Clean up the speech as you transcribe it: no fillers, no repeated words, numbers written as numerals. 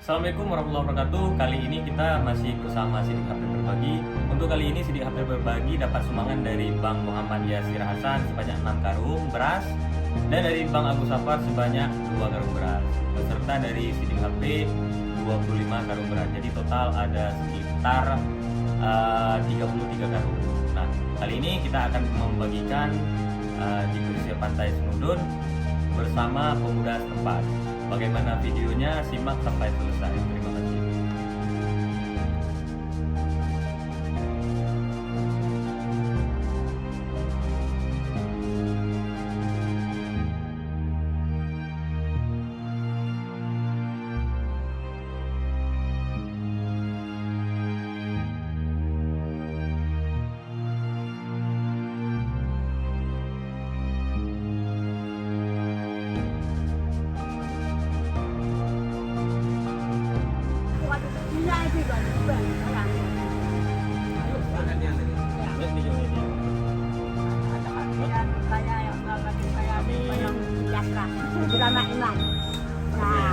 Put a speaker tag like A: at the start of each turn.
A: Assalamualaikum warahmatullahi wabarakatuh. Kali ini kita masih bersama Sidik HP Berbagi. Untuk kali ini Sidik HP Berbagi dapat sumbangan dari Bang Muhammad Yasir Hasan sebanyak 6 karung beras dan dari Bang Agus Safar sebanyak 2 karung beras, beserta dari Sidik HP 25 karung beras. Jadi total ada sekitar 33 karung. Nah, kali ini kita akan membagikan di pesisir pantai Senudun bersama pemuda setempat. Bagaimana videonya? Simak sampai selesai. Terima kasih.
B: Selamat Iman. Nah.